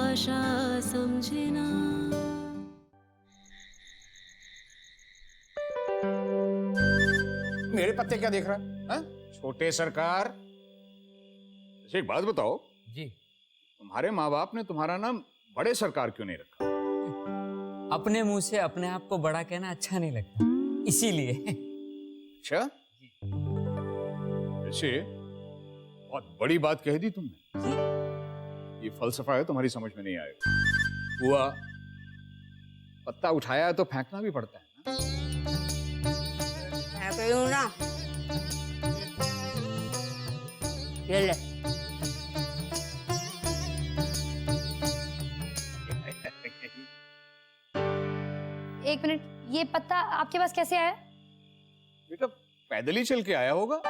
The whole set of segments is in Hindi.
भाषा समझे ना। मेरे पत्ते क्या देख रहा है? छोटे सरकार, एक बात बताओ जी। तुम्हारे माँ बाप ने तुम्हारा नाम बड़े सरकार क्यों नहीं रखा? अपने मुंह से अपने आप को बड़ा कहना अच्छा नहीं लगता, इसीलिए। अच्छा, वैसे बहुत बड़ी बात कह दी तुमने। ये फलसफा है, तुम्हारी समझ में नहीं आएगा। हुआ पत्ता उठाया तो फेंकना भी पड़ता है ना। मैं कही हूं ना, ये ले। एक मिनट, ये पत्ता आपके पास कैसे आया? बेटा पैदल ही चल के आया होगा।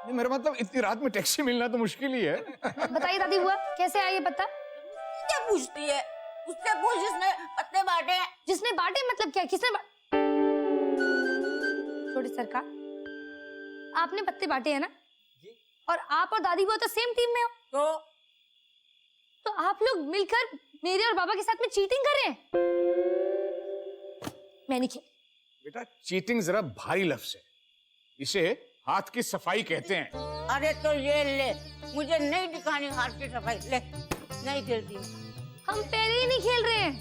नहीं, मेरा मतलब इतनी रात में टैक्सी मिलना तो मुश्किल ही है। बताइए दादी बुआ, कैसे आया ये पत्ता? क्या पूछती है? उससे पूछ जिसने पत्ते बांटे हैं। जिसने बांटे मतलब क्या? किसने छोटे सरकार, आपने पत्ते बांटे हैं ना? जी। और आप और दादी बुआ तो सेम टीम में हो, तो आप लोग मिलकर मेरे और बाबा के साथ में चीटिंग कर रहे हैं? मैं नहीं खेल। बेटा चीटिंग जरा भारी लफ्ज है, इसे हाथ की सफाई कहते हैं। अरे तो ये ले, मुझे नहीं दिखानी हाथ की सफाई। ले, नहीं खेलती। हम पहले ही नहीं खेल रहे हैं।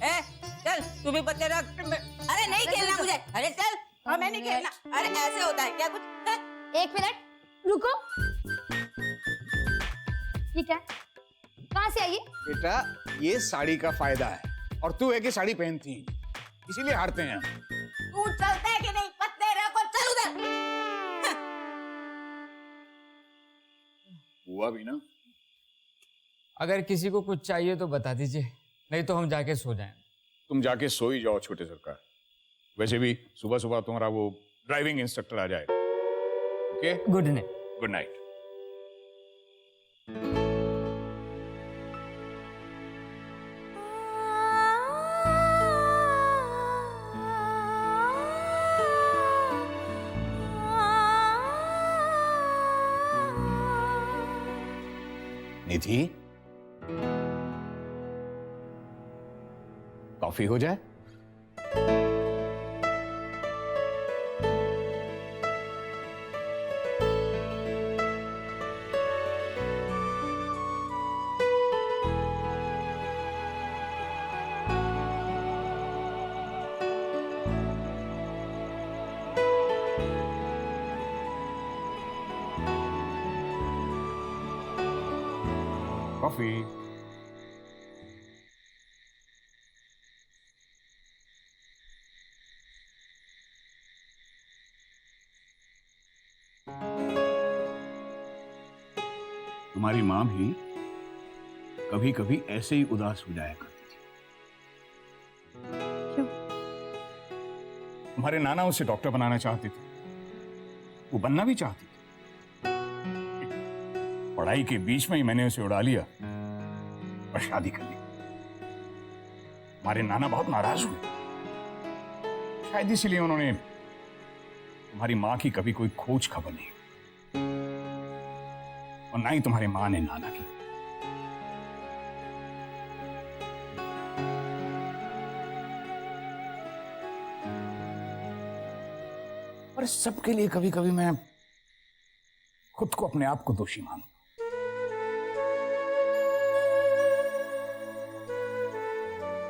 ए, चल तू भी पत्ते रख। अरे नहीं खेलना मुझे। अरे चल, हमें नहीं खेलना। अरे ऐसे होता है क्या कुछ? एक मिनट रुको, ये क्या? कहाँ से आई ये? बेटा ये साड़ी का फायदा है, और तू है कि साड़ी पहनती है, इसीलिए हारते हैं। तू चलता है कि नहीं? पत्ते रखो, चल उधर। हुआ भी ना। अगर किसी को कुछ चाहिए तो बता दीजिए, नहीं तो हम जाके सो जाएं। तुम जाके सो ही जाओ छोटे सरकार। वैसे भी सुबह सुबह तुम्हारा वो ड्राइविंग इंस्ट्रक्टर आ जाएगा। Okay, good night. Good night. Nidhi, coffee हो जाए? कॉफी। तुम्हारी मां भी कभी कभी ऐसे ही उदास हो जाया करती थी। क्यों? तुम्हारे नाना उसे डॉक्टर बनाना चाहते थे, वो बनना भी चाहती थी। पढ़ाई के बीच में ही मैंने उसे उड़ा लिया और शादी कर ली। हमारे नाना बहुत नाराज हुए, शायद इसीलिए उन्होंने तुम्हारी मां की कभी कोई खोज खबर नहीं, और ना ही तुम्हारी मां ने नाना की। और इस सब के लिए कभी कभी मैं खुद को, अपने आप को दोषी मानूं।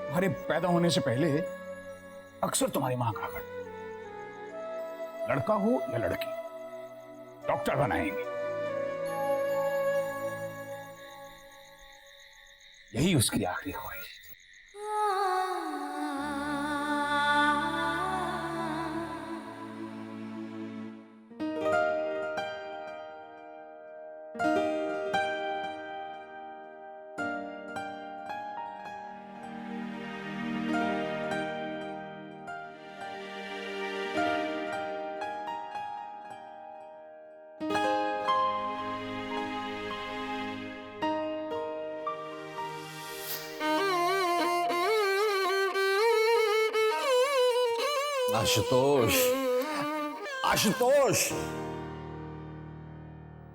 तुम्हारे पैदा होने से पहले अक्सर तुम्हारी मां कहा करती, लड़का हो या लड़की, डॉक्टर बनाएंगे। यही उसकी आखिरी ख्वाहिश थी। आशुतोष, आशुतोष,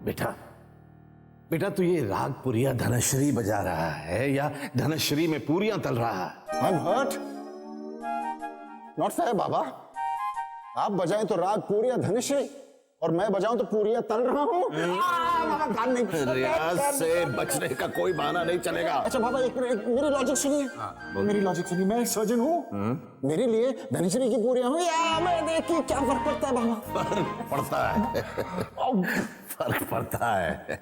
बेटा बेटा तू ये राग पुरिया धनश्री बजा रहा है या धनश्री में पूरियां तल रहा है? I'm hurt. Not fair, बाबा। आप बजाएं तो राग पूरिया धनश्री और मैं बजाऊं तो पूरिया तल रहा हूँ। बाबा कान नहीं। रियाज से बचने का कोई बहाना नहीं चलेगा। अच्छा बाबा एक मिनट मेरी लॉजिक सुनिए। मेरी लॉजिक सुनिए, मैं एक सर्जन हूँ। मेरे लिए धनश्री की पूरियां हुई या मैं देखिए क्या फर्क पड़ता है बाबा। फर्क पड़ता है। फर्क पड़ता है।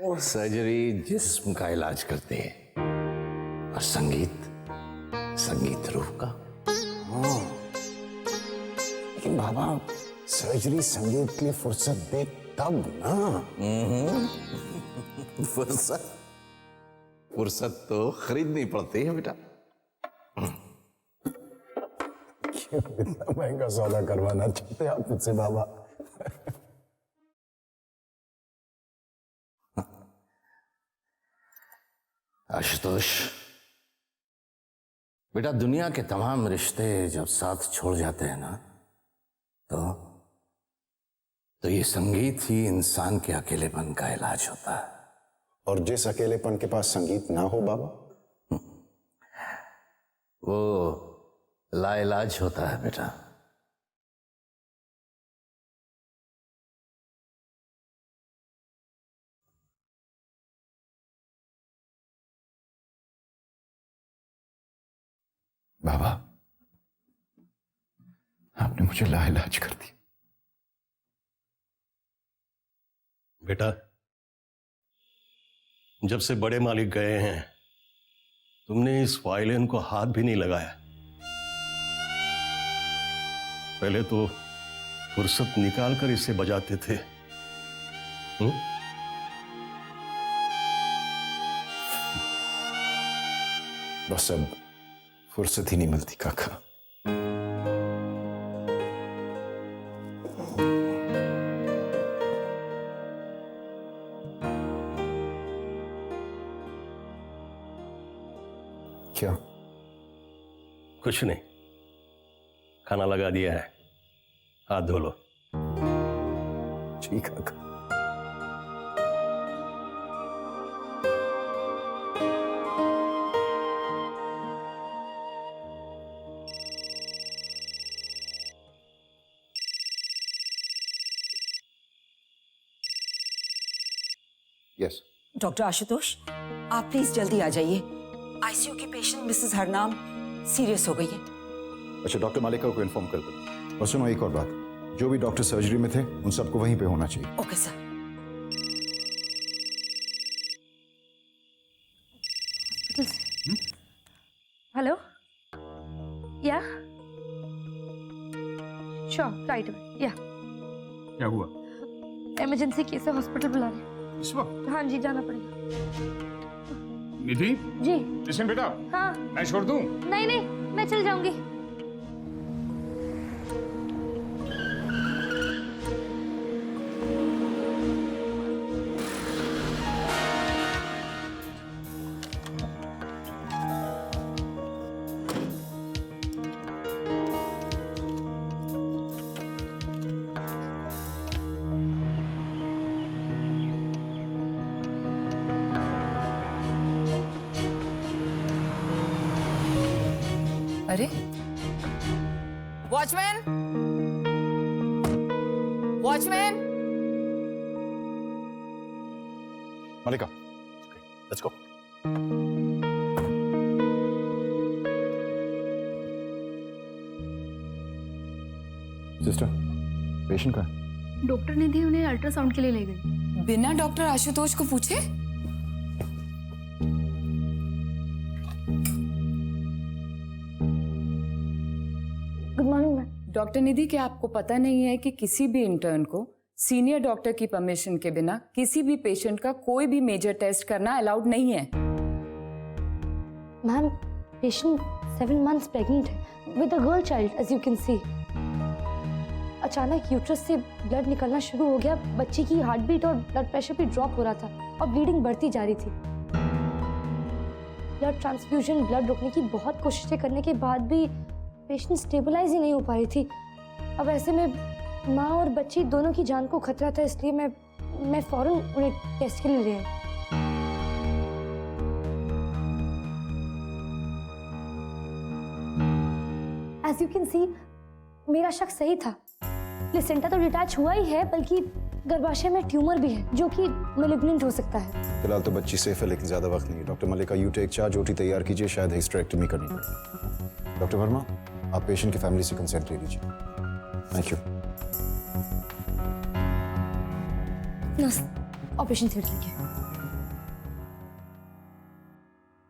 सर्जरी जिस्म का इलाज करती है और संगीत रूह का। लेकिन बाबा सर्जरी संगीत के लिए फुर्सत दे तब ना। फुर्सत तो खरीदनी पड़ती है बेटा। क्यों इतना महंगा सौदा करवाना चाहते हैं आप मुझसे बाबा? आशुतोष बेटा, दुनिया के तमाम रिश्ते जब साथ छोड़ जाते हैं ना तो ये संगीत ही इंसान के अकेलेपन का इलाज होता है। और जिस अकेलेपन के पास संगीत ना हो बाबा, वो लाइलाज होता है बेटा। बाबा आपने मुझे लाइलाज कर दिया। बेटा, जब से बड़े मालिक गए हैं तुमने इस वायलिन को हाथ भी नहीं लगाया। पहले तो फुर्सत निकाल कर इसे बजाते थे। बस अब फुर्सत ही नहीं मिलती काका। क्या? कुछ नहीं, खाना लगा दिया है, हाथ धो लो। ठीक काका। यस डॉक्टर आशुतोष, आप प्लीज जल्दी आ जाइए। आईसीयू की पेशेंट मिसेस हरनाम सीरियस हो गई है। अच्छा डॉक्टर मालिका को इन्फॉर्म कर दो। और सुनो एक और बात, जो भी डॉक्टर सर्जरी में थे उन सबको वहीं पे होना चाहिए। Okay sir. हेलो या श्योर राइट अवे या क्या हुआ? इमरजेंसी केस है, हॉस्पिटल बुला रहे हैं इस वक्त? हाँ जी जाना पड़ेगा। निधि जी लिसन बेटा, हाँ मैं छोड़ दूं? नहीं नहीं मैं चल जाऊंगी। अरे वॉचमैन, वॉचमैन। मालिका लेट्स गो। सिस्टर पेशेंट का है? डॉक्टर निधि उन्हें अल्ट्रासाउंड के लिए ले गई। बिना डॉक्टर आशुतोष को पूछे? Good morning ma'am. डॉक्टर निधि, क्या आपको पता नहीं है कि किसी भी इंटर्न को सीनियर डॉक्टर की परमिशन के बिना किसी भी पेशेंट का कोई भी मेजर टेस्ट करना अलाउड नहीं है? मैम पेशेंट 7 months प्रेग्नेंट है with a girl child as you can see. अचानक यूट्रस से ब्लड निकलना शुरू हो गया, बच्ची की हार्ट बीट और ब्लड प्रेशर भी ड्रॉप हो रहा था और ब्लीडिंग बढ़ती जा रही थी। ब्लड ट्रांसफ्यूजन, ब्लड रोकने की बहुत कोशिशें करने के बाद भी पेशेंट स्टेबलाइज ही नहीं हो पा रही थी। अब ऐसे में माँ और बच्ची दोनों की जान को खतरा था, इसलिए मैं मैं फौरन उन्हें टेस्ट के लिए ले आई। As you can see, मेरा शक सही था। प्लेसेंटा तो डिटैच हुआ ही है, बल्कि गर्भाशय में ट्यूमर भी है जो कि मैलिग्नेंट हो सकता है। फिलहाल तो बच्ची सेफ है, लेकिन ज्यादा वक्त नहीं है। Doctor Malika, you take charge, OT तैयार कीजिए, शायद हिस्टेरेक्टमी करनी पड़े। डॉक्टर वर्मा, आप पेशेंट की फैमिली से कंसेंट ले लीजिए। Thank you. Nurse, operation theatre लेके।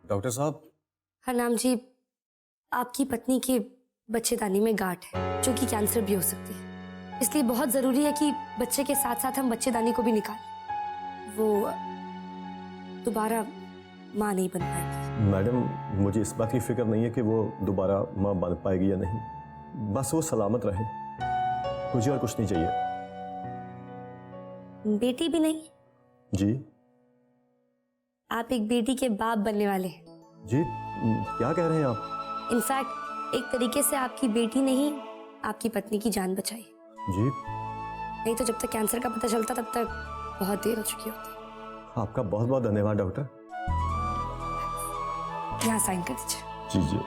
डॉक्टर साहब, हरनाम जी, आपकी पत्नी के बच्चेदानी में गांठ है जो कि कैंसर भी हो सकती है, इसलिए बहुत जरूरी है कि बच्चे के साथ साथ हम बच्चेदानी को भी निकालें। वो दोबारा माँ नहीं बन पाएगी। मैडम, मुझे इस बात की फिक्र नहीं है कि वो दोबारा माँ बन पाएगी या नहीं, बस वो सलामत रहे, मुझे और कुछ नहीं चाहिए। बेटी भी नहीं? जी आप एक बेटी के बाप बनने वाले हैं। जी, क्या कह रहे हैं आप? इनफैक्ट एक तरीके से आपकी बेटी ने ही आपकी पत्नी की जान बचाई। जी, नहीं तो जब तक कैंसर का पता चलता तब तक बहुत देर हो चुकी होती। आपका बहुत बहुत धन्यवाद डॉक्टर। यहाँ साइन कर दीजिए। जी जी।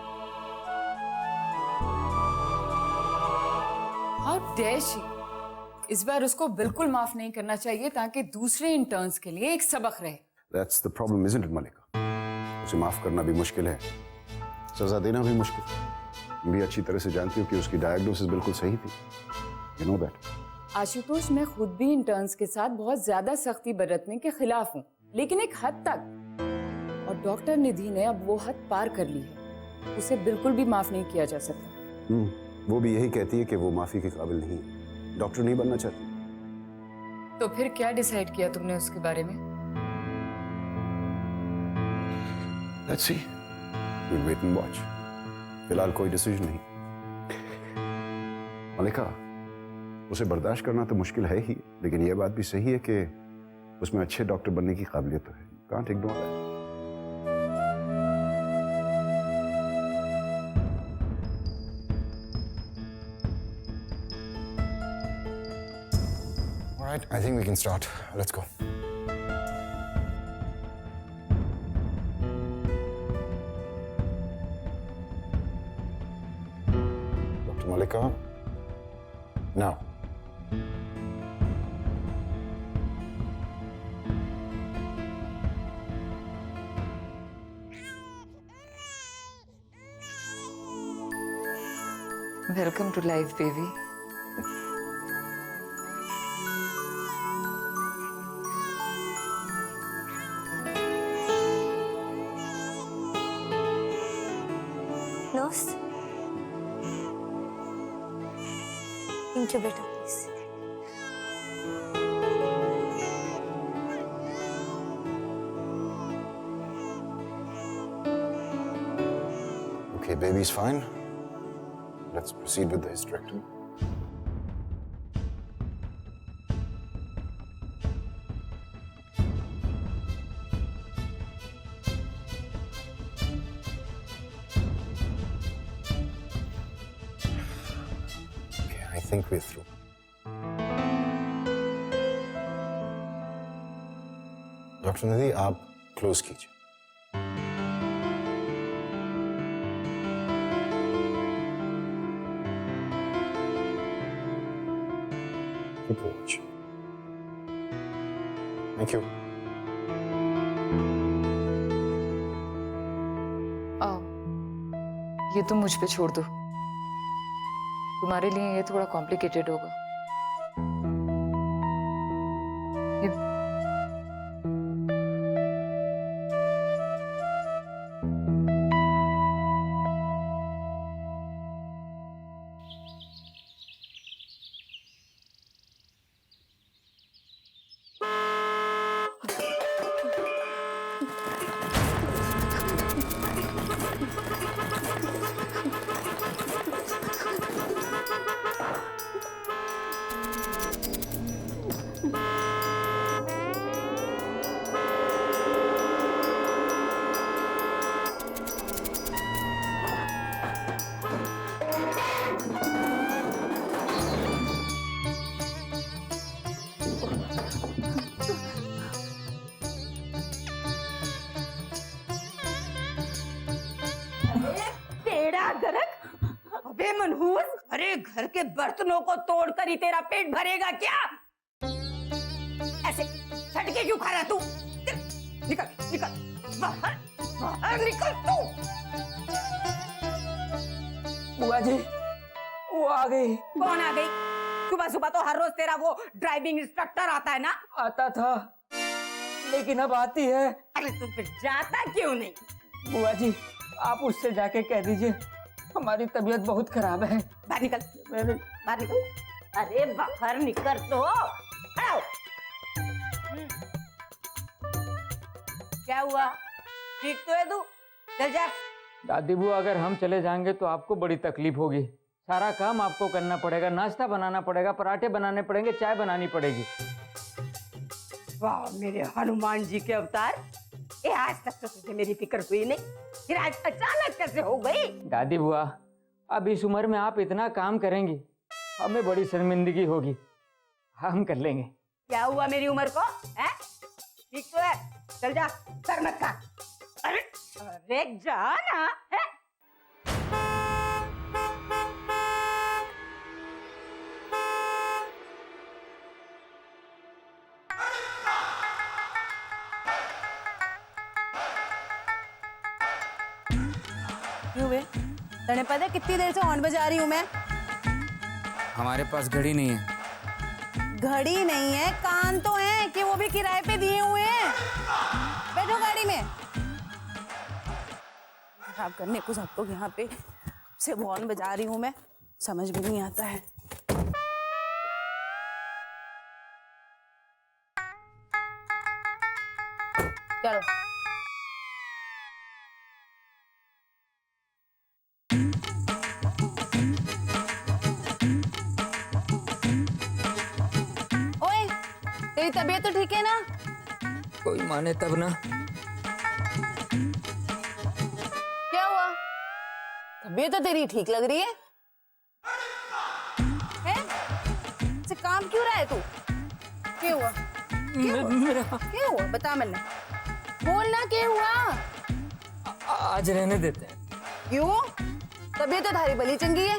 How dare she! इस बार उसको बिल्कुल माफ नहीं करना चाहिए ताकि दूसरे इंटर्न्स के लिए एक सबक रहे। That's the problem, isn't it, मलिका? उसे माफ करना भी मुश्किल है, सजा देना भी मुश्किल। तुम भी अच्छी तरह से जानती हो कि उसकी डायग्नोसिस बिल्कुल सही थी। You know that. आशुतोष, मैं खुद भी इंटर्न्स के साथ बहुत ज्यादा सख्ती बरतने के खिलाफ हूँ, लेकिन एक हद तक। और डॉक्टर निधि ने अब वो हद पार कर ली है, उसे बिल्कुल भी माफ नहीं किया जा सकता। वो भी यही कहती है कि वो माफी के काबिल नहीं है, डॉक्टर नहीं बनना चाहती। तो फिर क्या डिसाइड किया तुमने उसके बारे में? Let's see. We'll wait and watch. फिलहाल कोई डिसीजन नहीं। मलिका, उसे बर्दाश्त करना तो मुश्किल है ही, लेकिन यह बात भी सही है कि उसमें अच्छे डॉक्टर बनने की काबिलियत तो है। Can't ignore that. All right, I think we can start. Let's go. Dr. Malika, now. Welcome to life baby. Nurse, incubator please. Okay, baby's fine. Let's proceed with the hysterectomy. Okay, I think we're through. Doctor Nidhi, आप क्लोज कीजिए। Keep watch. Thank you. आओ, ये तुम मुझ पे छोड़ दो, तुम्हारे लिए ये थोड़ा कॉम्प्लिकेटेड होगा। ये अरे घर के बर्तनों को तोड़कर ही तेरा पेट भरेगा क्या? ऐसे छटके क्यों खा रहा तू? निकल निकल बाहर, बाहर निकल तू। बुआ जी वो आ गई। कौन आ गई? सुबह सुबह तो हर रोज तेरा वो ड्राइविंग इंस्ट्रक्टर आता है ना? आता था लेकिन अब आती है। अरे तू फिर जाता क्यों नहीं? बुआ जी आप उससे जाके कह दीजिए हमारी तबीयत बहुत खराब है। बाहर निकल, बाहर निकल। अरे बाहर निकल तो। खड़ा हो। क्या हुआ? ठीक तो है तू? चल जा। दादी बुआ अगर हम चले जाएंगे तो आपको बड़ी तकलीफ होगी। सारा काम आपको करना पड़ेगा, नाश्ता बनाना पड़ेगा, पराठे बनाने पड़ेंगे, चाय बनानी पड़ेगी। वाह मेरे हनुमान जी के अवतार, ये आज तक तो तुझे मेरी फिक्र हुई नहीं, फिर आज अचानक कैसे हो गई? दादी बुआ अब इस उम्र में आप इतना काम करेंगी, हमें बड़ी शर्मिंदगी होगी। हम कर लेंगे। क्या हुआ मेरी उम्र को? है ठीक तो है, चल जा, सर मत खा। अरे अरे जा ना है? क्यों बे? तने पता है कितनी देर से हॉर्न बजा रही हूँ मैं? हमारे पास घड़ी नहीं है। घड़ी नहीं है, कान तो हैं कि वो भी किराए पे दिए हुए हैं। बैठो गाड़ी में। खराब करने को सब लोग यहाँ पे से हॉर्न बजा रही हूँ मैं, समझ में नहीं आता है। चलो ओए, तेरी तबीयत तो ठीक है ना? कोई माने तब ना। क्या हुआ? तबीयत तो तेरी ठीक लग रही है। हैं? से काम क्यों रहा है तू? क्या हुआ? क्या हुआ? बता मैंने। बोल ना क्या हुआ? आज रहने देते हैं। क्यों? तबीयत तो थारी भली चंगी है।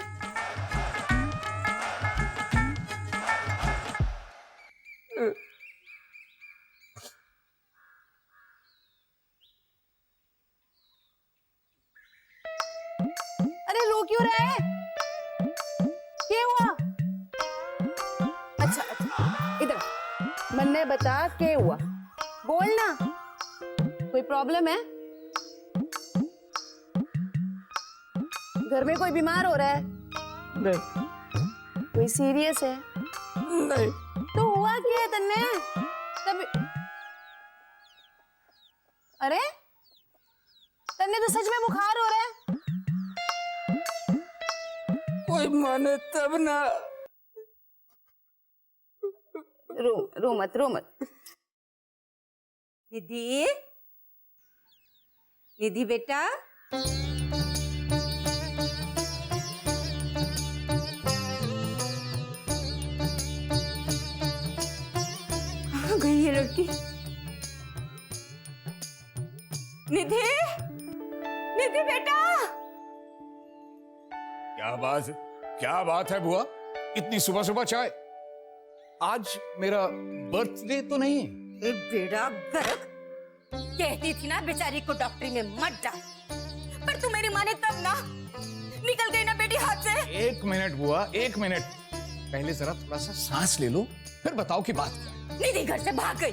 अरे रो क्यों रहा है? क्या हुआ? अच्छा अच्छा इधर मन्ने बता क्या हुआ? बोल ना, कोई प्रॉब्लम है? घर में कोई बीमार हो रहा है? नहीं कोई सीरियस है? नहीं। तो हुआ क्या है तन्ने? तब अरे तन्ने तो सच में बुखार हो रहा है। कोई माने तब ना। रो मत रो मत। दीदी, दीदी बेटा, कहाँ गई ये लड़की? निधि, निधि बेटा। क्या बात है बुआ? इतनी सुबह सुबह चाय? आज मेरा बर्थडे तो नहीं? ए बेड़ा गर्क, कहती थी ना बेचारी को डॉक्टरी में मत डाल, पर तू मेरी माने तब ना। निकल गई ना बेटी हाथ से। एक मिनट बुआ, एक मिनट। पहले जरा थोड़ा सा सांस ले लो, फिर बताओ कि बात क्या है। निधि घर से भाग गई।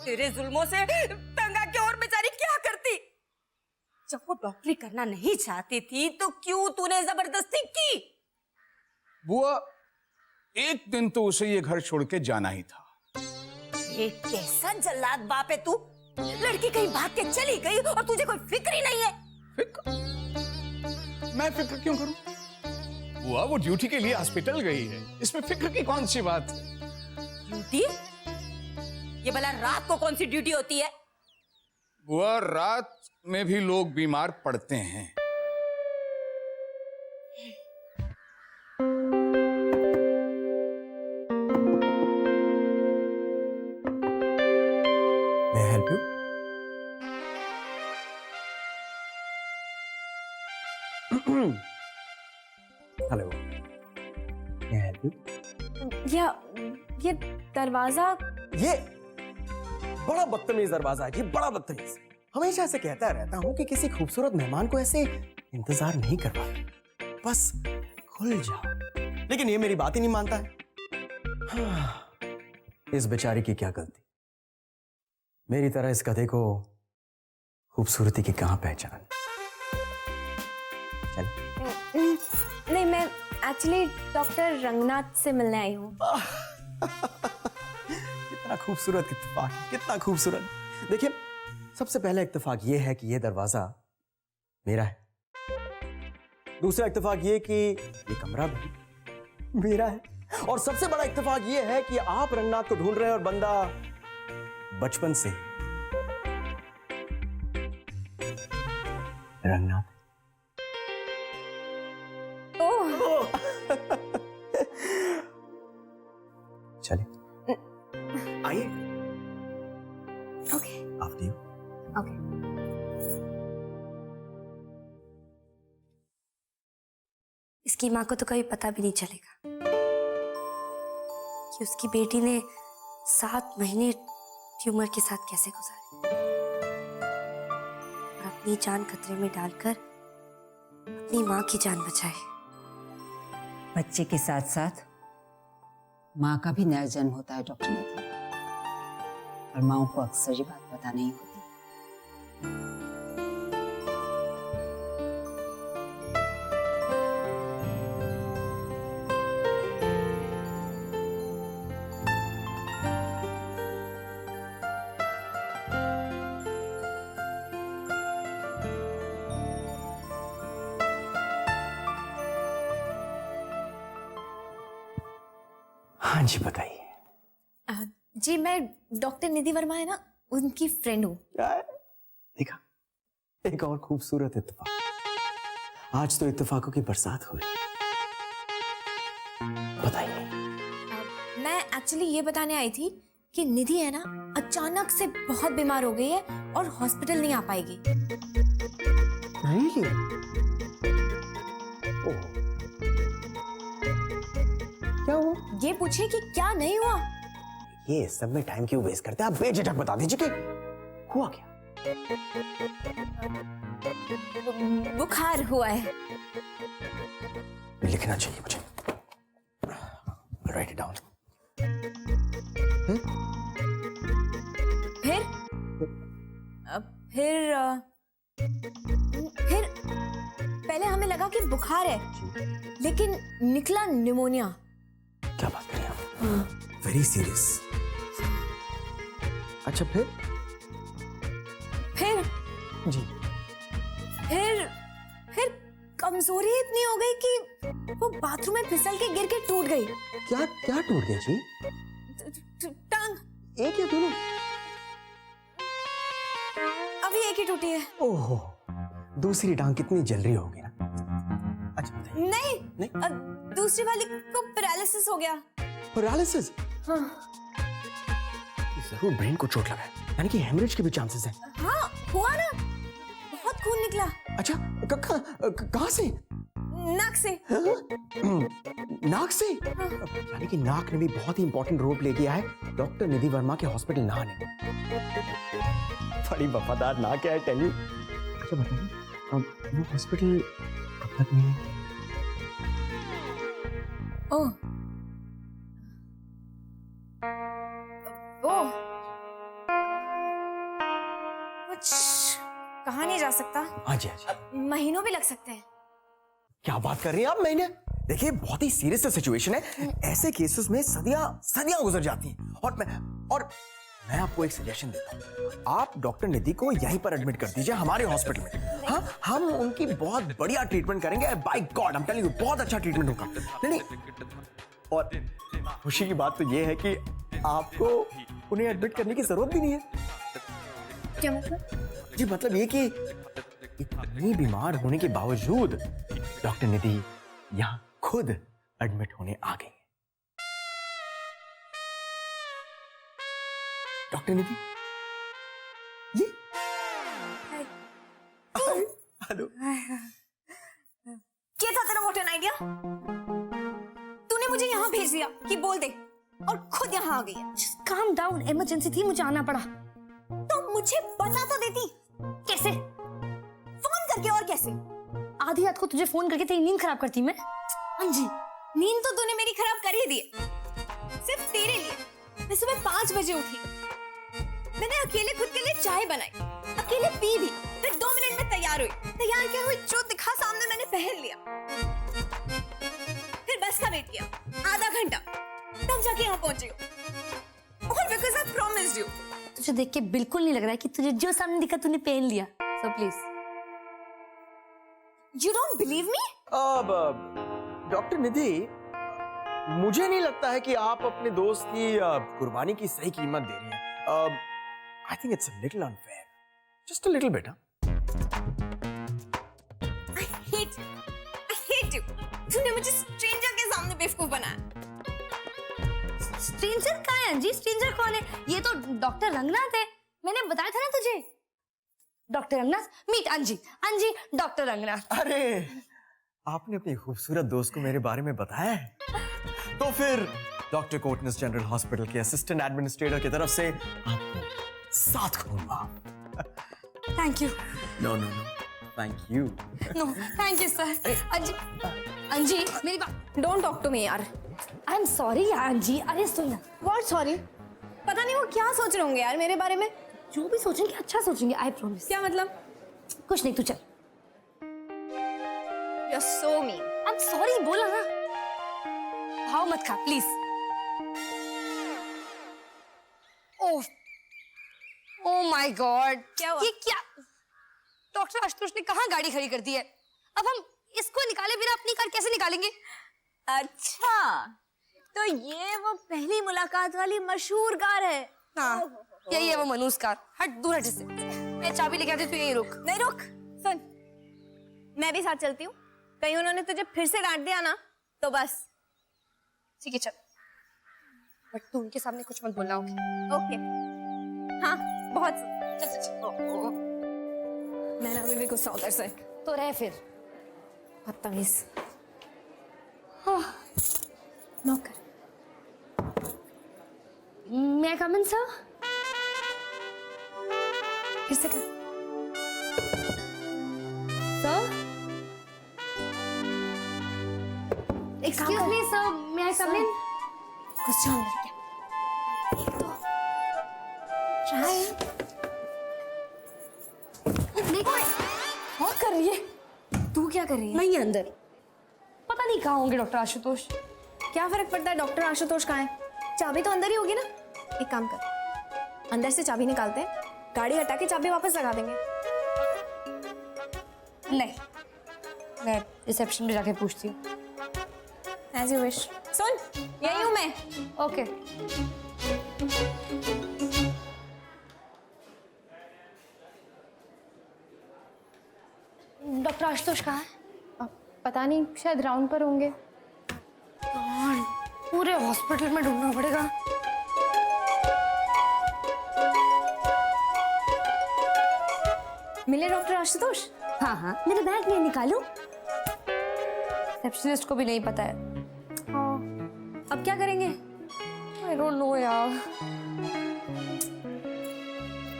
तेरे जुल्मों से तंग आके और बेचारी क्या करती? जब वो डॉक्टरी करना नहीं चाहती थी तो क्यों तूने जबरदस्ती की? बुआ एक दिन तो उसे ये घर छोड़ के जाना ही था। ये कैसा जल्लाद बाप है तू? लड़की कहीं भाग के चली गई और तुझे कोई फिक्र ही नहीं है। फिक्र? मैं फिक्र क्यों करूं? बुआ वो ड्यूटी के लिए हॉस्पिटल गई है, इसमें फिक्र की कौन सी बात है? ड्यूटी? ये भला रात को कौन सी ड्यूटी होती है? बुआ रात में भी लोग बीमार पड़ते हैं। May I help you? Hello. ये दरवाजा ये बड़ा बदतमीज दरवाजा है जी, बड़ा बदतमीज। हमेशा ऐसे कहता रहता हूं कि किसी खूबसूरत मेहमान को ऐसे इंतजार नहीं करवा, बस खुल जाओ, लेकिन ये मेरी बात ही नहीं मानता है। हाँ, इस बेचारी की क्या गलती, मेरी तरह इस गधे को खूबसूरती की कहां पहचान। चल। नहीं, मैं एक्चुअली डॉक्टर रंगनाथ से मिलने आई हूँ। कितना खूबसूरत इत्तेफाक, कितना खूबसूरत। देखिए, सबसे पहला इत्तेफाक ये है कि ये दरवाजा मेरा है। दूसरा इत्तेफाक ये कि ये कमरा भी मेरा है। और सबसे बड़ा इत्तेफाक ये है कि आप रंगनाथ को ढूंढ रहे हैं और बंदा बचपन से रंगनाथ। चलिए आइए। Okay after you. ओके। इसकी माँ को तो कभी पता भी नहीं चलेगा कि उसकी बेटी ने 7 महीने ट्यूमर के साथ कैसे गुजारे और अपनी जान खतरे में डालकर अपनी माँ की जान बचाए। बच्चे के साथ साथ माँ का भी नया जन्म होता है डॉक्टर निधि, और माँओं को अक्सर ये बात पता नहीं होती। हाँ जी बताइए। जी, मैं डॉक्टर निधि वर्मा है ना, उनकी फ्रेंड हूँ। देखा, एक और खूबसूरत इत्तेफाक। आज तो इत्तेफाकों की बरसात हो रही। बताइए। मैं एक्चुअली ये बताने आई थी कि निधि है ना, अचानक से बहुत बीमार हो गई है और हॉस्पिटल नहीं आ पाएगी। Really? ओह, क्या हुआ? ये पूछे कि क्या नहीं हुआ। ये सब में टाइम क्यों वेस्ट करते हैं, आप बेझिझक बता दीजिए कि हुआ क्या। बुखार हुआ है। लिखना चाहिए मुझे। Right it down. फिर पहले हमें लगा कि बुखार है, लेकिन निकला निमोनिया। क्या बात करें आप? Very serious. अच्छा फिर जी, फिर कमजोरी इतनी हो गई कि वो बाथरूम में फिसल के गिर के टूट गई। क्या क्या टूट गया जी? टांग। एक या दोनों? अभी एक ही टूटी है। ओहो, दूसरी टांग कितनी जल रही होगी ना। अच्छा बताइए। नहीं, दूसरी वाली को पैरालिसिस हो गया। पैरालिसिस? हाँ। जरूर ब्रेन को चोट लगा है, यानी कि हेमरेज के भी चांसेस हैं। हाँ, हुआ ना, बहुत खून निकला। अच्छा, कहाँ से? नाक से। नाक से? यानी कि नाक ने भी बहुत ही इंपॉर्टेंट रोल प्ले किया है डॉक्टर निधि वर्मा के हॉस्पिटल ना आने में। बड़ी वफादार नाक है, टेल यू। अच्छा बताइए, अब वो हॉस्पिटल कब तक नहीं है? ओह, वो कुछ कहा नहीं जा सकता। हाँ जी, हाँ जी। महीनों भी लग सकते हैं। क्या बात कर रही हैं आप? महीने? देखिए, बहुत ही सीरियस सिचुएशन है। ऐसे केसेस में सदियां गुजर जाती हैं। और मैं आपको एक सजेशन देता हूँ, आप डॉक्टर निधि को यहीं पर एडमिट कर दीजिए हमारे हॉस्पिटल में। हाँ, हम उनकी बहुत बढ़िया ट्रीटमेंट करेंगे। By god, I am telling you, बहुत अच्छा ट्रीटमेंट होगा। नहीं, और खुशी की बात तो ये है कि आपको उन्हें एडमिट करने की जरूरत भी नहीं है। क्या मतलब? जी मतलब ये कि इतनी बीमार होने के बावजूद डॉक्टर निधि यहाँ खुद एडमिट होने आ गई। डॉक्टर निधि, ये हेलो। क्या था तेरा व्हाट एन आइडिया? तूने मुझे यहाँ दिया कि बोल दे और खुद यहाँ आ गई है। काम डाउन, इमरजेंसी थी, मुझे आना पड़ा। तो मुझे बता तो देती। कैसे? फोन करके। और कैसे? आधी रात को तुझे फोन करके तेरी नींद खराब करती मैं? अंजी, नींद तो तूने मेरी खराब कर ही दी है, सिर्फ तेरे लिए। मैं सुबह 5 बजे उठी, मैंने अकेले खुद के लिए चाय बनाई, अकेले पी भी, फिर 2 मिनट में तैयार हुई। तैयार क्या हुई, जो दिखा सामने मैंने पहन लिया। फिर बस का वेट किया आधा घंटा, तब जाके यहाँ पहुंची हूँ। और बिकॉज़ आई प्रॉमिस्ड यू। तुझे देख के बिल्कुल नहीं लग रहा है कि तुझे जो सामने दिखा तूने पहन लिया। So please. You don't believe me? Doctor Nidhi, मुझे नहीं लगता है कि आप अपने दोस्त की कुर्बानी की सही कीमत दे रही हैं। I think it's a little unfair, just a little bit. I hate you. तूने मुझे स्ट्रेंजर के सामने बेवकूफ बनाया। स्ट्रेंजर कहाँ है अंजी? स्ट्रेंजर कौन है? ये तो डॉक्टर रंगनाथ है, मैंने बताया था ना तुझे। डॉक्टर रंगनाथ, मीट अंजी। अंजी, डॉक्टर रंगनाथ। अरे, आपने अपनी खूबसूरत दोस्त को मेरे बारे में बताया है? तो फिर डॉक्टर कोटनेस जनरल हॉस्पिटल के असिस्टेंट एडमिनिस्ट्रेटर की तरफ से आपको 7 खून। Thank you. No no no, thank you. No thank you sir. Anji, Anji मेरी बात। डोंट टॉक टू मी यार। आई एम सॉरी यार अंजी। अरे सुन। What sorry? पता नहीं वो क्या सोच रहे होंगे यार मेरे बारे में। जो भी सोचेंगे अच्छा सोचेंगे, आई प्रॉमिस। क्या मतलब? कुछ नहीं, तू चल। You are so mean. I am sorry, बोला ना। भाव मत खा please. Oh oh my god, क्या हुआ? ये क्या? डॉक्टर आशुतोष ने कहाँ गाड़ी खड़ी कर दी है? अब हम इसको निकाले बिना अपनी कार कैसे निकालेंगे? अच्छा, तो ये वो पहली मुलाकात वाली मशहूर कार है। हाँ, यही है वो मनूस कार। हट, दूर हट इससे। मैं चाबी लेके आती हूँ, तू यहीं रुक। नहीं रुक, सुन, मैं भी साथ चलती हूँ। कहीं उन्होंने तुझे फिर से डांट दिया ना तो बस। ठीक है चल, बट तू उनके सामने कुछ मत बोलना। ओके। हाँ, बहुत। चल चल चल। मैंने अभी भी गुस्सा उधर से तो रह फिर। बदतमीज। नौकर। मैं कम इन सर? फिर से कर। सर? एक्सक्यूज मी सर, मैं आई कम इन? गुस्सा अंदर क्या? एक तो ट्राई। क्या कर रही है? तू क्या कर रही है? नहीं अंदर। पता नहीं कहाँ होंगे डॉक्टर आशुतोष। क्या फर्क पड़ता है डॉक्टर आशुतोष कहाँ है? चाबी तो अंदर ही होगी ना। एक काम कर, अंदर से चाबी निकालते हैं, गाड़ी हटा के चाबी वापस लगा देंगे। नहीं, मैं रिसेप्शन पे जाके पूछती हूँ। As you wish. सुन, यही हूँ मैं। ओके। डॉक्टर आशुतोष कहाँ है? पता नहीं, शायद ग्राउंड पर होंगे। पूरे हॉस्पिटल में ढूंढना पड़ेगा। मिले डॉक्टर आशुतोष? हाँ हाँ, मेरे बैग में निकालूं? रिसेप्शनिस्ट को भी नहीं पता है। अब क्या करेंगे? आई डोंट नो यार।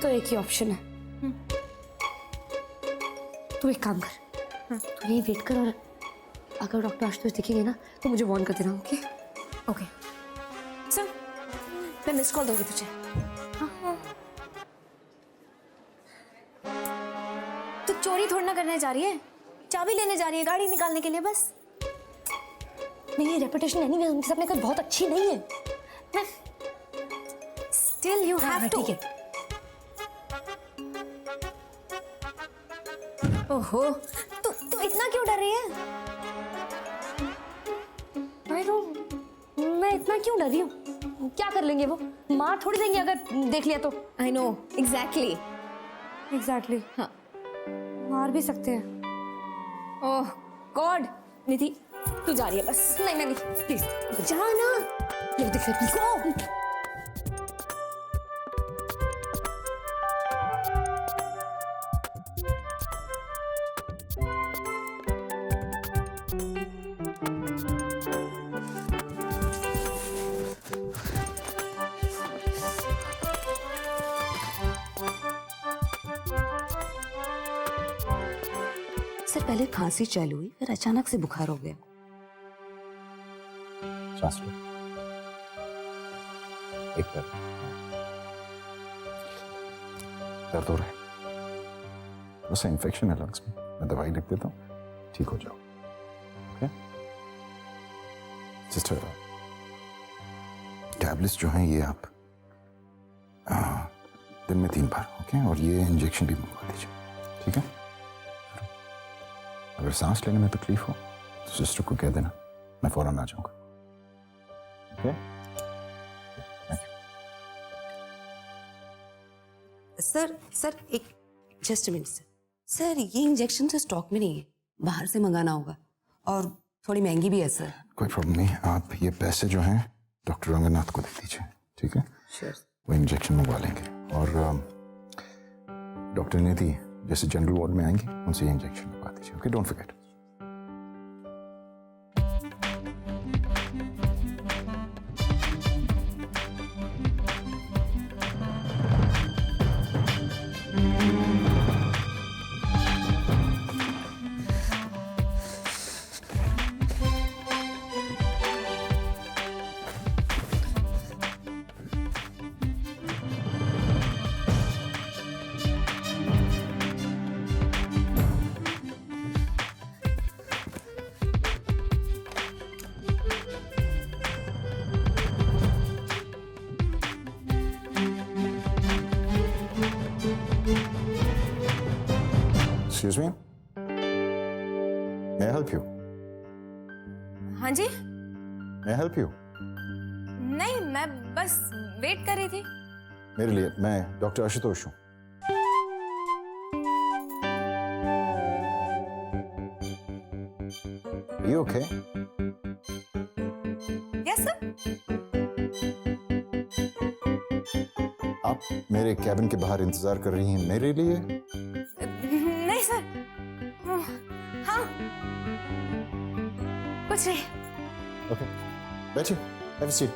तो एक ही ऑप्शन है। तू एक काम कर, तू यही वेट कर, और अगर डॉक्टर आशुतोष दिखेंगे ना तो मुझे वार्न कर देना। ओके? ओके। सुन, मैं मिस कॉल दूंगी तुझे। तू चोरी थोड़ी ना करने जा रही है, चाबी लेने जा रही है गाड़ी निकालने के लिए बस। मेरी रेपुटेशन एनीवे उनके सामने कोई बहुत अच्छी नहीं है। मैं स्टिल यू हैव टू। ठीक है। ओहो, तू इतना क्यों डर रही है? मैं इतना क्यों डर रही हूँ? क्या कर लेंगे वो? मार थोड़ी देंगे अगर देख लिया तो। I know, exactly. एग्जैक्टली। हाँ, मार भी सकते हैं। ओह गॉड। निधि, तू जा रही है बस। नहीं मैं नहीं, प्लीज जा ना। ये दिख रहा है, प्लीज गो। सर पहले खांसी चालू हुई, फिर अचानक से बुखार हो गया। सांस लो, एक बार। दर्द हो रहा है, बस इन्फेक्शन है लंग्स में। मैं दवाई लिख देता हूँ, ठीक हो जाओ। ओके सिस्टर, टैबलेट्स जो हैं ये आप दिन में 3 बार, ओके, और ये इंजेक्शन भी मंगवा दीजिए, ठीक है। अगर सांस लेने में तकलीफ हो तो सिस्टर को कह देना, मैं फौरन आ जाऊंगा। ओके सर एक जस्ट मिनट सर, ये इंजेक्शन तो स्टॉक में नहीं है, बाहर से मंगाना होगा और थोड़ी महंगी भी है सर। कोई प्रॉब्लम नहीं, आप ये पैसे जो हैं डॉक्टर रंगनाथ को दे दीजिए, ठीक है। वो इंजेक्शन मंगवा लेंगे और डॉक्टर निधि जैसे जनरल वार्ड में आएंगे उनसे ये इंजेक्शन लगवा दीजिए, okay. Don't forget. Excuse me? May I help you? हाँ जी? May I help you? नहीं, मैं बस वेट कर रही थी। मेरे लिए, मैं डॉक्टर आशुतोष हूँ। You okay? Yes sir. आप मेरे कैबिन के बाहर इंतजार कर रही हैं मेरे लिए? नहीं सर, हाँ कुछ नहीं। ओके, बैठिए, have a seat.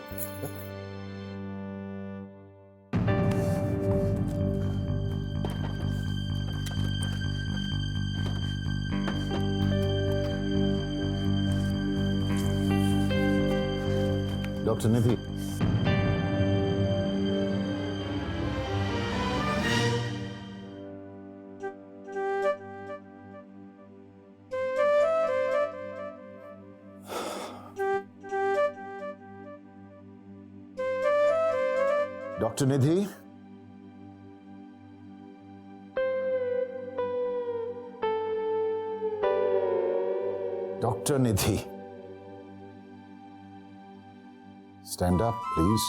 Doctor Nidhi, doctor Nidhi, doctor Nidhi, stand up please.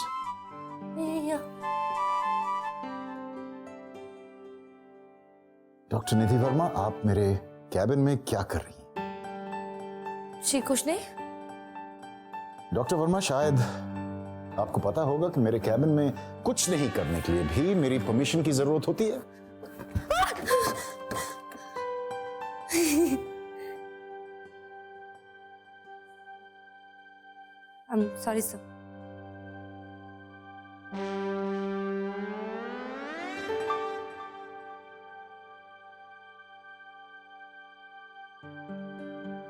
Doctor Nidhi Verma, आप मेरे कैबिन में क्या कर रही हैं? जी कुछ नहीं। डॉक्टर वर्मा, शायद आपको पता होगा कि मेरे कैबिन में कुछ नहीं करने के लिए भी मेरी परमिशन की जरूरत होती है। I'm sorry sir.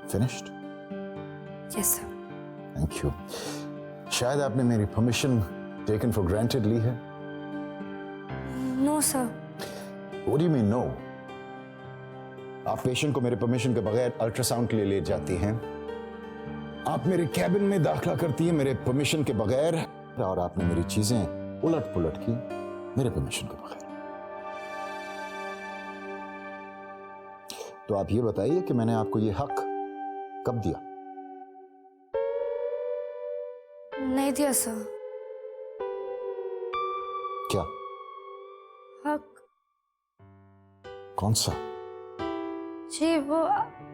Finished? Yes sir. Thank you. शायद आपने मेरी परमिशन टेकन फॉर ग्रांटेड ली है। No sir. What do you mean no? आप पेशेंट को मेरे परमिशन के बगैर अल्ट्रासाउंड के लिए ले जाती हैं, आप मेरे कैबिन में दाखिला करती हैं मेरे परमिशन के बगैर, और आपने मेरी चीजें उलट पुलट की मेरे परमिशन के बगैर। तो आप ये बताइए कि मैंने आपको ये हक कब दिया? नहीं दिया सर। क्या? हक? कौन सा? जी वो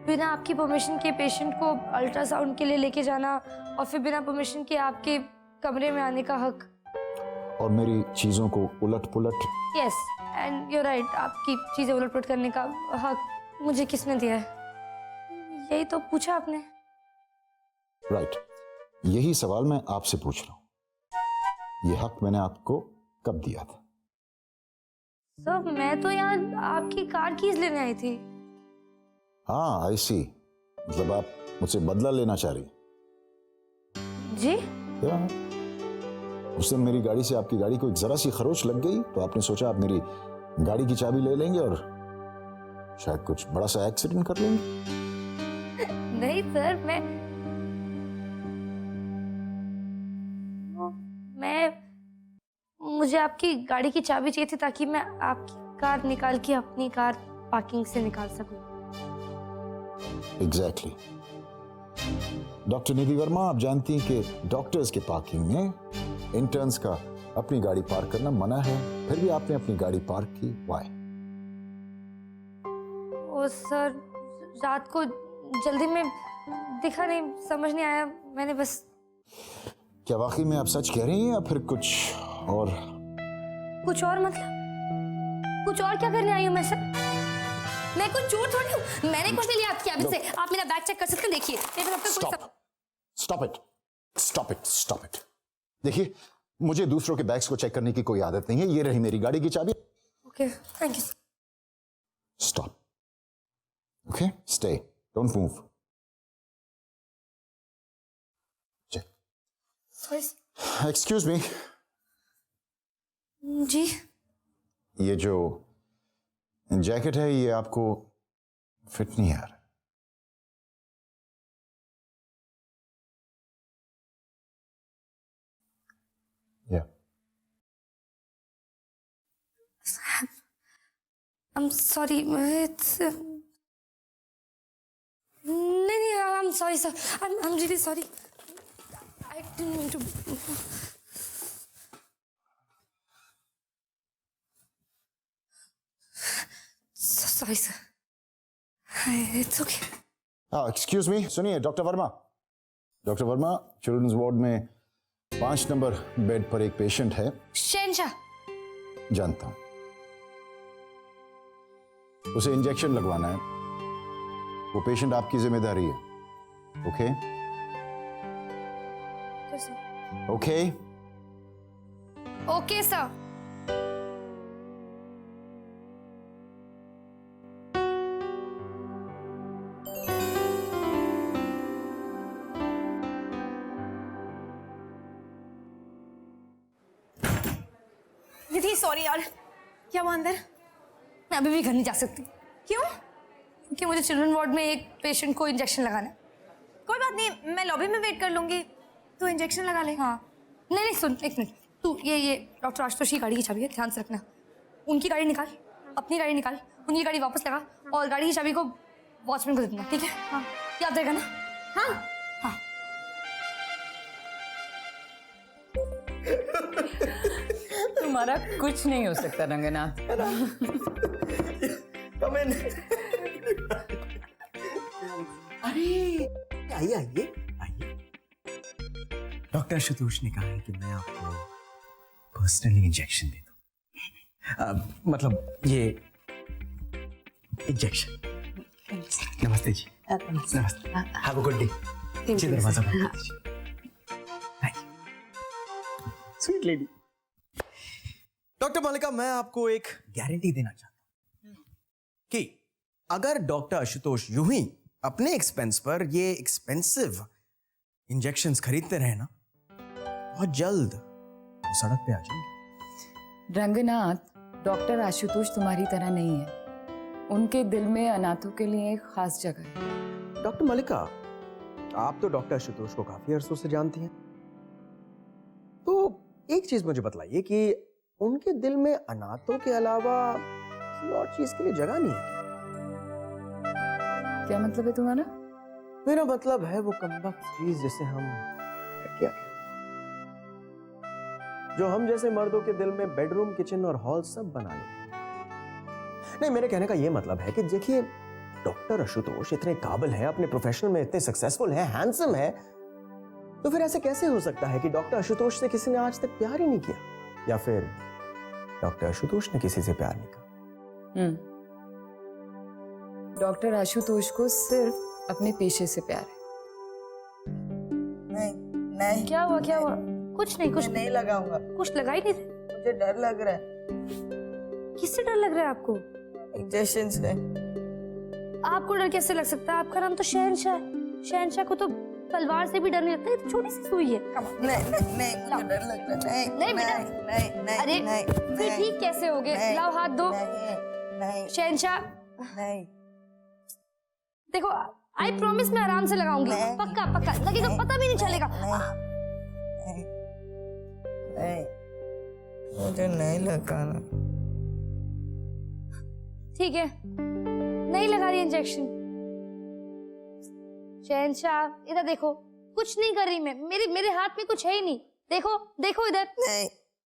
बिना आपकी परमिशन के पेशेंट को अल्ट्रासाउंड के लिए लेके जाना और फिर बिना परमिशन के आपके कमरे में आने का हक। और मेरी चीजों को उलट पुलट। यस एंड यू राइट, आपकी चीजें उलट पुलट करने का हक मुझे किसने दिया है? यही तो पूछा आपने। राइट, यही सवाल मैं आपसे पूछ रहा हूं। ये हक मैंने आपको कब दिया था? सर मैं तो यहाँ आपकी कार कीज लेने आई थी। हाँ आई सी, मतलब आप मुझसे बदला लेना चाह रही जी? क्या? उस दिन मेरी गाड़ी से आपकी गाड़ी को एक जरा सी खरोच लग गई तो आपने सोचा आप मेरी गाड़ी की चाबी ले लेंगे और शायद कुछ बड़ा सा एक्सीडेंट कर लेंगे। नहीं सर, मुझे आपकी गाड़ी की चाबी चाहिए थी ताकि मैं आपकी कार निकाल के अपनी कार पार्किंग से निकाल सकूं। एग्जैक्टली। डॉक्टर निधि वर्मा, आप जानती हैं कि डॉक्टर्स के पार्किंग में इंटर्न्स का अपनी गाड़ी पार्क करना मना है, फिर भी आपने अपनी गाड़ी पार्क की, व्हाई? ओ सर, रात को जल्दी में दिखा नहीं, समझ नहीं आया, मैंने बस। क्या वाकई में आप सच कह रही हैं या फिर कुछ और? कुछ और मतलब? कुछ और क्या करने आई हूँ मैं सर? मैं कुछ चोर थोड़ी हूँ, मैंने कुछ नहीं लिया आपकी आदत से। आप मेरा बैग चेक कर सकते हैं, देखिए। Stop it. देखिए, मुझे दूसरों के बैग्स को चेक करने की कोई आदत नहीं है। ये रही मेरी गाड़ी की चाबी। Okay, thank you. Stop. Okay, stay, don't move. Excuse me. जी? ये जो जैकेट है ये आपको फिट नहीं आ रहा। I'm sorry, it's नहीं, I'm sorry sir, I'm really sorry, I didn't mean to. So sorry sir, it's okay. Excuse me, सुनिए doctor Verma. Doctor Verma, children's ward में 5 नंबर बेड पर एक पेशेंट है। शहनशाह। जानता हूं, उसे इंजेक्शन लगवाना है। वो पेशेंट आपकी जिम्मेदारी है। ओके? ओके? Okay sir. दीदी सॉरी यार, क्या वो अंदर? मैं अभी भी घर नहीं जा सकती। क्यों? क्योंकि मुझे चिल्ड्रन वार्ड में एक पेशेंट को इंजेक्शन लगाना है। कोई बात नहीं, मैं लॉबी में वेट कर लूंगी, तो इंजेक्शन लगा ले। हाँ, नहीं सुन, एक मिनट। तू ये डॉक्टर आशुतोष की गाड़ी की चाबी है, ध्यान से रखना। उनकी गाड़ी निकाल, अपनी गाड़ी निकाल, उनकी गाड़ी वापस लगा और गाड़ी की चाबी को वॉचमैन को दे देना, ठीक है? हाँ, याद रहेगा ना? हाँ हाँ। तुम्हारा कुछ नहीं हो सकता रंगनाथ। अरे आइए। डॉक्टर आशुतोष ने कहा है कि मैं आपको पर्सनली इंजेक्शन दे दूं। मतलब ये इंजेक्शन। नमस्ते जी। नमस्ते। Have a good day. जी दरवाजा बंद कर दीजिए। Sweet lady. डॉक्टर मलिका, मैं आपको एक गारंटी देना चाहता हूं कि अगर डॉक्टर आशुतोष यूं ही अपने एक्सपेंस पर ये एक्सपेंसिव इंजेक्शंस खरीदते रहे ना, बहुत जल्द वो सड़क पे आ जाएंगे। रंगनाथ, डॉक्टर आशुतोष तुम्हारी तरह नहीं है। उनके दिल में अनाथों के लिए एक खास जगह है। डॉक्टर मलिका, आप तो डॉक्टर आशुतोष को काफी अरसों से जानती हैं, तो एक चीज मुझे बतलाइए कि उनके दिल में अनाथों के अलावा किसी और चीज के लिए जगह नहीं है। क्या मतलब है तुम्हारा? मेरा मतलब है वो कमबख्त चीज जिसे हम क्या कहते, जो हम जैसे मर्दों के दिल में बेडरूम, किचन और हॉल सब बना लेते। नहीं, मेरे कहने का ये मतलब है कि देखिए, डॉक्टर आशुतोष इतने काबिल हैं, अपने प्रोफेशन में इतने सक्सेसफुल हैं, हैंडसम हैं, तो फिर ऐसे कैसे हो सकता है कि डॉक्टर आशुतोष से किसी ने आज तक प्यार ही नहीं किया, या फिर डॉक्टर आशुतोष ने किसी से प्यार नहीं किया? डॉक्टर आशुतोष को सिर्फ अपने पेशे से प्यार है। नहीं। क्या हुआ? कुछ नहीं लगाऊंगा। कुछ लगा ही नहीं थे। मुझे डर लग रहा है। किससे डर लग रहा है आपको? इंजेक्शन से। आपको डर कैसे लग सकता है? आपका नाम तो शहनशाह है। शहनशाह को तो तलवार से भी डर नहीं लगता। ये तो छोटी सी सुई है। नहीं मुझे डर लग रहा है। नहीं बेटा। नहीं अरे फिर ठीक कैसे हो गए? लाओ हाथ दो। नहीं शहनशाह नहीं देखो, आई प्रॉमिस मैं आराम से लगाऊंगी। पक्का पक्का लगेगा, पता भी नहीं चलेगा। नहीं मुझे नहीं लगाना। ठीक है, नहीं लगा रही इंजेक्शन। शहनशाह इधर देखो, कुछ नहीं कर रही मैं। मेरे हाथ में कुछ है ही नहीं। देखो देखो इधर। नहीं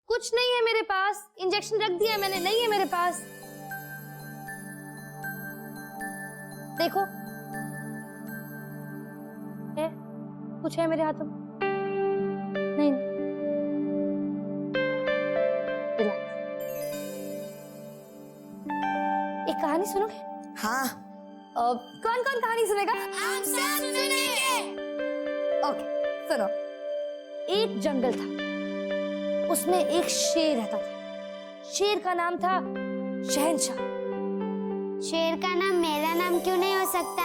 कुछ नहीं है मेरे पास। इंजेक्शन रख दिया मैंने, नहीं है मेरे पास। देखो है, कुछ है मेरे हाथों में? नहीं। रिलैक्स। एक कहानी सुनोगे? हाँ। कौन कौन कहानी सुनेगा? हम सब सुनेंगे। ओके सुनो। एक जंगल था, उसमें एक शेर रहता था। शेर का नाम था शहनशाह। शेर का नाम मेरा नाम क्यों नहीं हो सकता?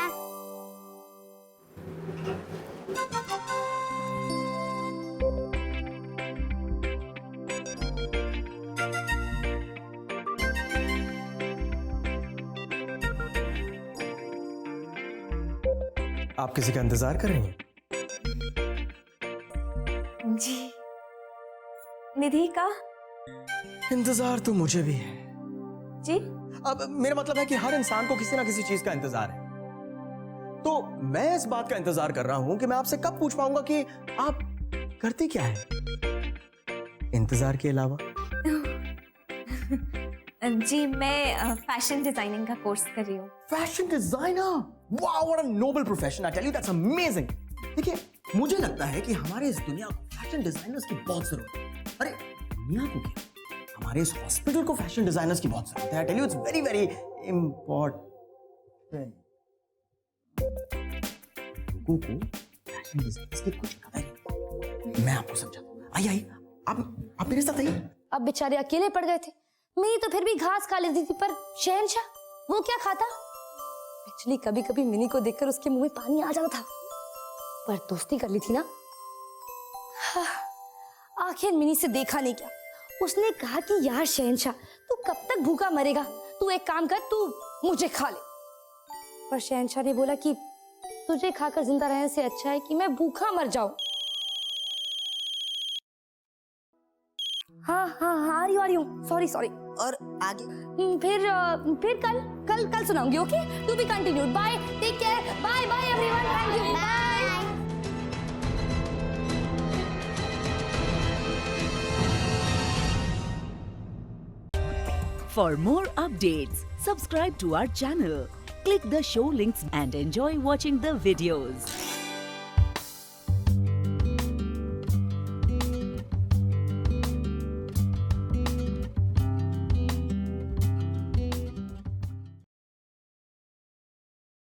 आप किसी का इंतजार कर रही हैं? जी। निधि का इंतजार तो मुझे भी है जी। अब मेरा मतलब है कि हर इंसान को किसी ना किसी चीज का इंतजार है। तो मैं इस बात का इंतजार कर रहा हूं कि मैं आपसे कब पूछ पाऊंगा कि आप करते क्या है इंतजार के अलावा। जी मैं फैशन डिजाइनिंग का कोर्स कर रही हूँ। Fashion designer, wow what a noble profession. I tell you that's amazing. देखिए मुझे लगता है कि हमारे इस दुनिया को फैशन डिजाइनर्स की बहुत जरूरत है। अरे दुनिया को क्या, हमारे इस हॉस्पिटल को फैशन डिजाइनर्स की बहुत जरूरत है। I tell you it's very very important. लोगों को फैशन डिजाइनर्स की कुछ कदर नहीं। मैं आपको समझाता हूं। आइए आप मेरे साथ आइए। अब बेचारे अकेले पड़ गए थे। मैं तो फिर भी घास खा लेती थी, पर शहनशाह वो क्या खाता? एक्चुअली कभी कभी मिनी को देखकर उसके मुंह में पानी आ जाता था, पर दोस्ती कर ली थी ना। आखिर मिनी से देखा नहीं क्या। उसने कहा कि यार शहनशाह तू कब तक भूखा मरेगा, तू एक काम कर, तू मुझे खा ले। पर शहनशाह ने बोला कि तुझे खाकर जिंदा रहने से अच्छा है कि मैं भूखा मर जाऊं। हाँ आ रही हूँ। सॉरी। और आगे? फिर कल सुनाऊंगी। Okay, to be continued. Bye, take care. Bye everyone, thank you, bye. For more updates, subscribe to our channel, click the show links and enjoy watching the videos.